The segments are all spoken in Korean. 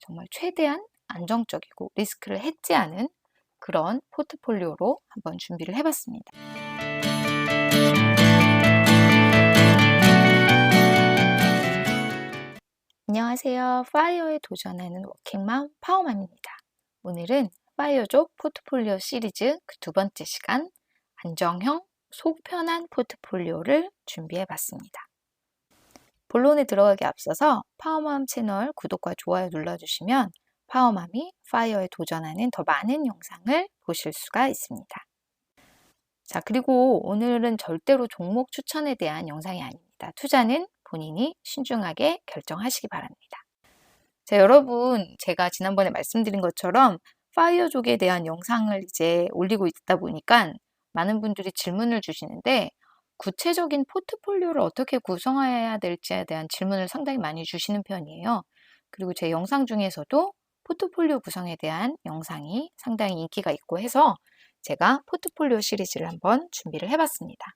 정말 최대한 안정적이고 리스크를 해지하는 그런 포트폴리오로 한번 준비를 해봤습니다. 안녕하세요. 파이어에 도전하는 워킹맘 파워맘입니다. 오늘은 파이어족 포트폴리오 시리즈 그 두 번째 시간 안정형 속편한 포트폴리오를 준비해봤습니다. 본론에 들어가기 앞서서 파워맘 채널 구독과 좋아요 눌러주시면 파워맘이 파이어에 도전하는 더 많은 영상을 보실 수가 있습니다. 자, 그리고 오늘은 절대로 종목 추천에 대한 영상이 아닙니다. 투자는 본인이 신중하게 결정하시기 바랍니다. 자, 여러분, 제가 지난번에 말씀드린 것처럼 파이어족에 대한 영상을 이제 올리고 있다 보니까 많은 분들이 질문을 주시는데 구체적인 포트폴리오를 어떻게 구성해야 될지에 대한 질문을 상당히 많이 주시는 편이에요. 그리고 제 영상 중에서도 포트폴리오 구성에 대한 영상이 상당히 인기가 있고 해서 제가 포트폴리오 시리즈를 한번 준비를 해봤습니다.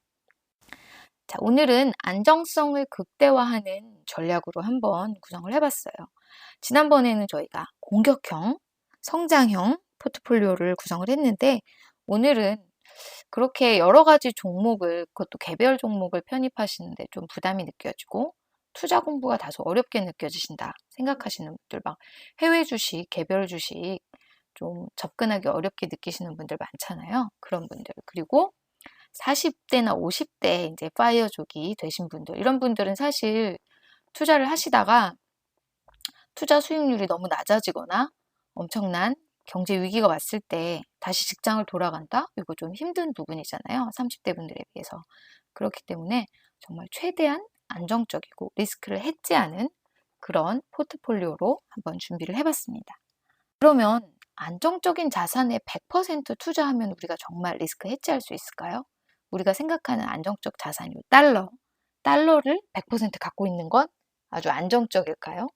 자, 오늘은 안정성을 극대화하는 전략으로 한번 구성을 해봤어요. 지난번에는 저희가 공격형, 성장형 포트폴리오를 구성을 했는데 오늘은 그렇게 여러 가지 종목을, 그것도 개별 종목을 편입하시는데 좀 부담이 느껴지고 투자 공부가 다소 어렵게 느껴지신다 생각하시는 분들, 막 해외 주식, 개별 주식 좀 접근하기 어렵게 느끼시는 분들 많잖아요. 그런 분들, 그리고 40대나 50대 이제 파이어족이 되신 분들, 이런 분들은 사실 투자를 하시다가 투자 수익률이 너무 낮아지거나 엄청난 경제 위기가 왔을 때 다시 직장을 돌아간다? 이거 좀 힘든 부분이잖아요. 30대 분들에 비해서. 그렇기 때문에 정말 최대한 안정적이고 리스크를 해지하는 그런 포트폴리오로 한번 준비를 해봤습니다. 그러면 안정적인 자산에 100% 투자하면 우리가 정말 리스크 해지할 수 있을까요? 우리가 생각하는 안정적 자산이 달러를 100% 갖고 있는 건 아주 안정적일까요?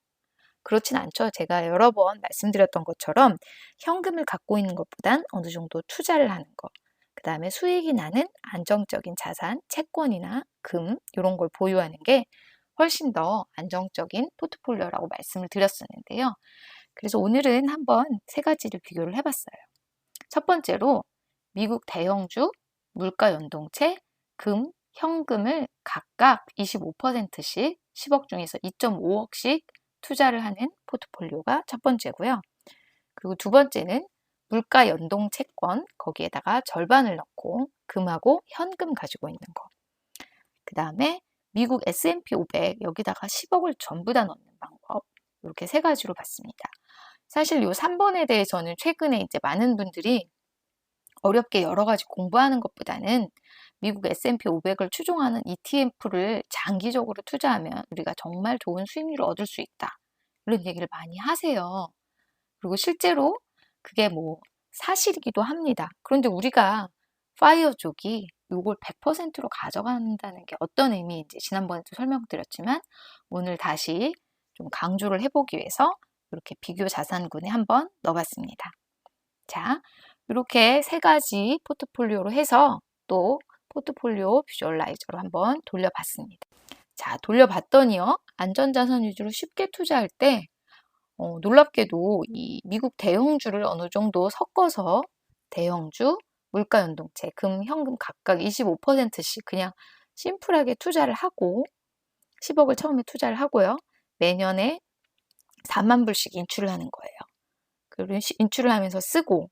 그렇진 않죠. 제가 여러 번 말씀드렸던 것처럼 현금을 갖고 있는 것보단 어느 정도 투자를 하는 것, 그 다음에 수익이 나는 안정적인 자산, 채권이나 금 이런 걸 보유하는 게 훨씬 더 안정적인 포트폴리오라고 말씀을 드렸었는데요. 그래서 오늘은 한번 세 가지를 비교를 해봤어요. 첫 번째로 미국 대형주, 물가 연동체, 금, 현금을 각각 25%씩 10억 중에서 2.5억씩 투자를 하는 포트폴리오가 첫 번째고요. 그리고 두 번째는 물가 연동 채권, 거기에다가 절반을 넣고 금하고 현금 가지고 있는 거. 그 다음에 미국 S&P 500 여기다가 10억을 전부 다 넣는 방법. 이렇게 세 가지로 봤습니다. 사실 이 3번에 대해서는 최근에 이제 많은 분들이 어렵게 여러 가지 공부하는 것보다는 미국 S&P 500을 추종하는 ETF를 장기적으로 투자하면 우리가 정말 좋은 수익률을 얻을 수 있다. 이런 얘기를 많이 하세요. 그리고 실제로 그게 뭐 사실이기도 합니다. 그런데 우리가 파이어족이 이걸 100%로 가져간다는 게 어떤 의미인지 지난번에도 설명드렸지만 오늘 다시 좀 강조를 해보기 위해서 이렇게 비교 자산군에 한번 넣어봤습니다. 자, 이렇게 세 가지 포트폴리오로 해서 또 포트폴리오 비주얼라이저로 한번 돌려봤습니다. 자, 돌려봤더니요. 안전자산 위주로 쉽게 투자할 때 놀랍게도 이 미국 대형주를 어느 정도 섞어서 대형주, 물가연동체, 금, 현금 각각 25%씩 그냥 심플하게 투자를 하고 10억을 처음에 투자를 하고요. 매년에 4만 불씩 인출을 하는 거예요. 그리고 인출을 하면서 쓰고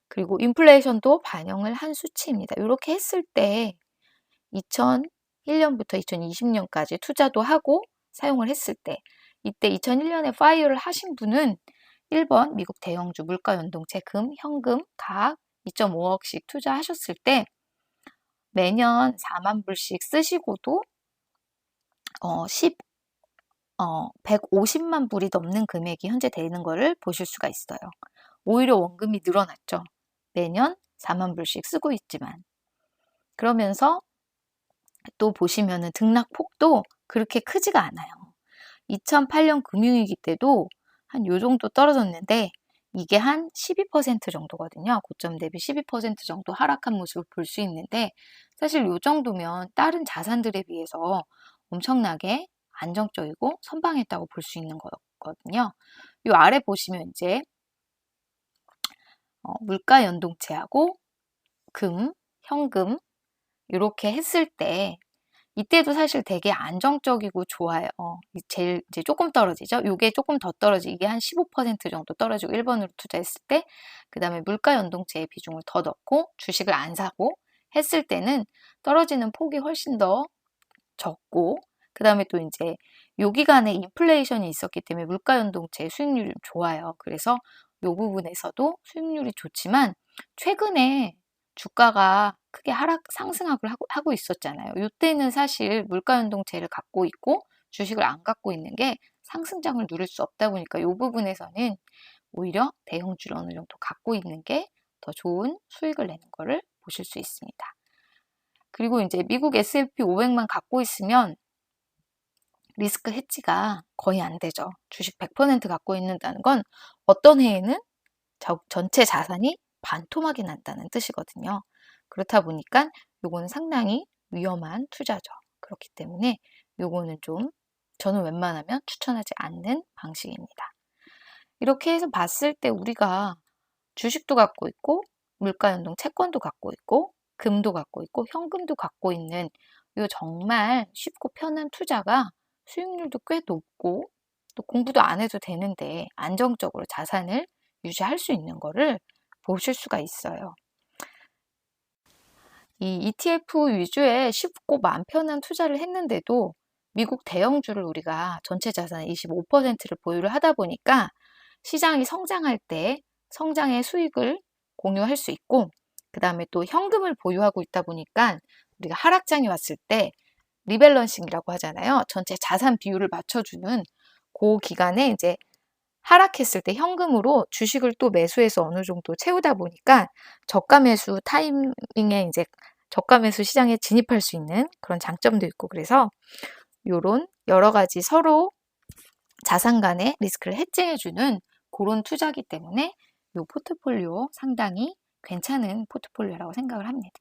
그리고 인플레이션도 반영을 한 수치입니다. 이렇게 했을 때 2001년부터 2020년까지 투자도 하고 사용을 했을 때 이때 2001년에 파이어를 하신 분은 1번 미국 대형주 물가연동체 금, 현금 각 2.5억씩 투자하셨을 때 매년 4만 불씩 쓰시고도 150만 불이 넘는 금액이 현재 되는 것을 보실 수가 있어요. 오히려 원금이 늘어났죠. 매년 4만 불씩 쓰고 있지만. 그러면서 또 보시면은 등락폭도 그렇게 크지가 않아요. 2008년 금융위기 때도 한 요 정도 떨어졌는데 이게 한 12% 정도거든요. 고점 대비 12% 정도 하락한 모습을 볼 수 있는데 사실 요 정도면 다른 자산들에 비해서 엄청나게 안정적이고 선방했다고 볼 수 있는 거거든요. 요 아래 보시면 이제 물가 연동체하고 금, 현금 이렇게 했을 때 이때도 사실 되게 안정적이고 좋아요. 제일 이제 조금 떨어지죠. 요게 조금 더 떨어지고 이게 한 15% 정도 떨어지고 1번으로 투자했을 때 그다음에 물가 연동체의 비중을 더 넣고 주식을 안 사고 했을 때는 떨어지는 폭이 훨씬 더 적고 그다음에 또 이제 요 기간에 인플레이션이 있었기 때문에 물가 연동체의 수익률이 좋아요. 그래서 요 부분에서도 수익률이 좋지만 최근에 주가가 크게 상승하고 하고 있었잖아요. 이때는 사실 물가 연동체를 갖고 있고 주식을 안 갖고 있는 게 상승장을 누릴 수 없다 보니까 이 부분에서는 오히려 대형주를 어느 정도 갖고 있는 게 더 좋은 수익을 내는 거를 보실 수 있습니다. 그리고 이제 미국 S&P 500만 갖고 있으면 리스크 해지가 거의 안 되죠. 주식 100% 갖고 있는다는 건 어떤 해에는 전체 자산이 반토막이 난다는 뜻이거든요. 그렇다 보니까 요거는 상당히 위험한 투자죠. 그렇기 때문에 요거는 좀 저는 웬만하면 추천하지 않는 방식입니다. 이렇게 해서 봤을 때 우리가 주식도 갖고 있고 물가연동 채권도 갖고 있고 금도 갖고 있고 현금도 갖고 있는 요 정말 쉽고 편한 투자가 수익률도 꽤 높고 또 공부도 안 해도 되는데 안정적으로 자산을 유지할 수 있는 거를 보실 수가 있어요. 이 ETF 위주의 쉽고 마음 편한 투자를 했는데도 미국 대형주를 우리가 전체 자산의 25%를 보유를 하다 보니까 시장이 성장할 때 성장의 수익을 공유할 수 있고 그 다음에 또 현금을 보유하고 있다 보니까 우리가 하락장이 왔을 때 리밸런싱이라고 하잖아요. 전체 자산 비율을 맞춰주는 그 기간에 이제 하락했을 때 현금으로 주식을 또 매수해서 어느 정도 채우다 보니까 저가 매수 타이밍에 이제 저가 매수 시장에 진입할 수 있는 그런 장점도 있고 그래서 요런 여러 가지 서로 자산 간의 리스크를 해지해주는 그런 투자기 때문에 요 포트폴리오 상당히 괜찮은 포트폴리오라고 생각을 합니다.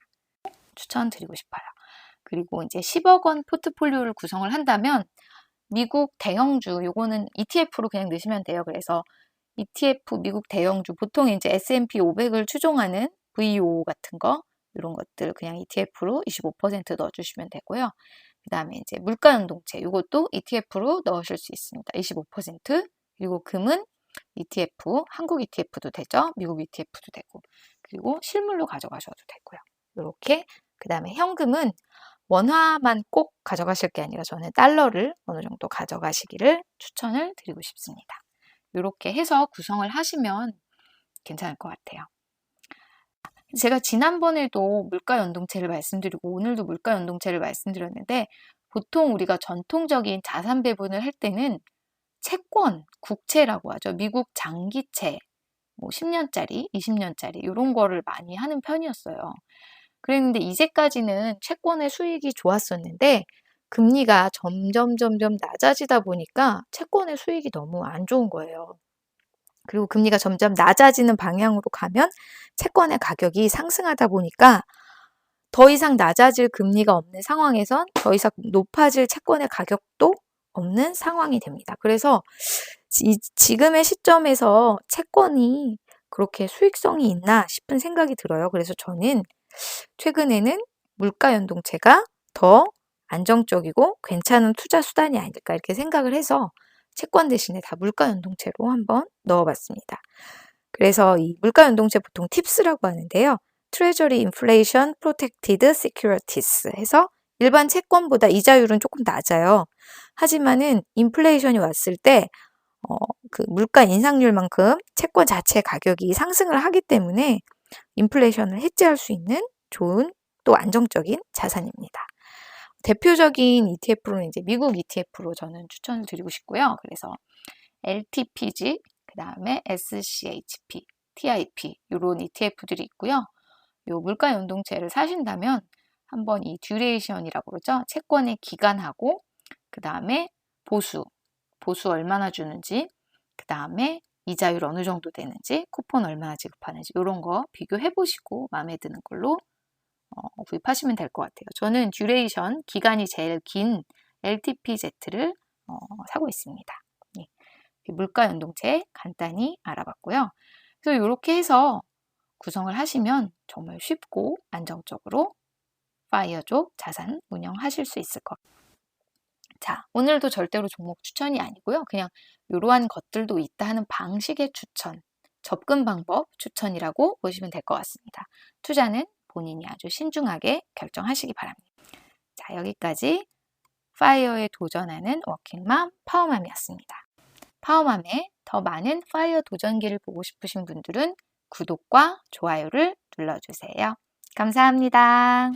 추천드리고 싶어요. 그리고 이제 10억 원 포트폴리오를 구성을 한다면 미국 대형주 요거는 ETF로 그냥 넣으시면 돼요. 그래서 ETF 미국 대형주 보통 이제 S&P 500을 추종하는 VO 같은 거 이런 것들 그냥 ETF로 25% 넣어주시면 되고요. 그 다음에 이제 물가연동체 이것도 ETF로 넣으실 수 있습니다. 25% 그리고 금은 ETF, 한국 ETF도 되죠. 미국 ETF도 되고 그리고 실물로 가져가셔도 되고요. 이렇게 그 다음에 현금은 원화만 꼭 가져가실 게 아니라 저는 달러를 어느 정도 가져가시기를 추천을 드리고 싶습니다. 이렇게 해서 구성을 하시면 괜찮을 것 같아요. 제가 지난번에도 물가연동체를 말씀드리고 오늘도 물가연동체를 말씀드렸는데 보통 우리가 전통적인 자산 배분을 할 때는 채권, 국채라고 하죠. 미국 장기채, 뭐 10년짜리, 20년짜리 이런 거를 많이 하는 편이었어요. 그랬는데 이제까지는 채권의 수익이 좋았었는데 금리가 점점 낮아지다 보니까 채권의 수익이 너무 안 좋은 거예요. 그리고 금리가 점점 낮아지는 방향으로 가면 채권의 가격이 상승하다 보니까 더 이상 낮아질 금리가 없는 상황에선 더 이상 높아질 채권의 가격도 없는 상황이 됩니다. 그래서 지금의 시점에서 채권이 그렇게 수익성이 있나 싶은 생각이 들어요. 그래서 저는 최근에는 물가연동체가 더 안정적이고 괜찮은 투자 수단이 아닐까 이렇게 생각을 해서 채권 대신에 다 물가연동체로 한번 넣어봤습니다. 그래서 이 물가연동체 보통 팁스라고 하는데요. Treasury Inflation Protected Securities 해서 일반 채권보다 이자율은 조금 낮아요. 하지만은 인플레이션이 왔을 때 그 물가 인상률만큼 채권 자체 가격이 상승을 하기 때문에 인플레이션을 해지할 수 있는 좋은 또 안정적인 자산입니다. 대표적인 ETF로는 이제 미국 ETF로 저는 추천을 드리고 싶고요. 그래서 LTPG, 그 다음에 SCHP, TIP 이런 ETF들이 있고요. 요 물가 연동체를 사신다면 한번 이 듀레이션이라고 그러죠. 채권의 기간하고 그 다음에 보수 얼마나 주는지 그 다음에 이자율 어느 정도 되는지 쿠폰 얼마나 지급하는지 이런 거 비교해 보시고 마음에 드는 걸로 구입하시면 될 것 같아요. 저는 듀레이션 기간이 제일 긴 LTPZ를 사고 있습니다. 네. 물가 연동체 간단히 알아봤고요. 그래서 이렇게 해서 구성을 하시면 정말 쉽고 안정적으로 파이어족 자산 운영하실 수 있을 것 같아요. 자, 오늘도 절대로 종목 추천이 아니고요. 그냥 이러한 것들도 있다 하는 방식의 추천, 접근 방법 추천이라고 보시면 될 것 같습니다. 투자는 본인이 아주 신중하게 결정하시기 바랍니다. 자, 여기까지 파이어에 도전하는 워킹맘 파워맘이었습니다. 파워맘의 더 많은 파이어 도전기를 보고 싶으신 분들은 구독과 좋아요를 눌러주세요. 감사합니다.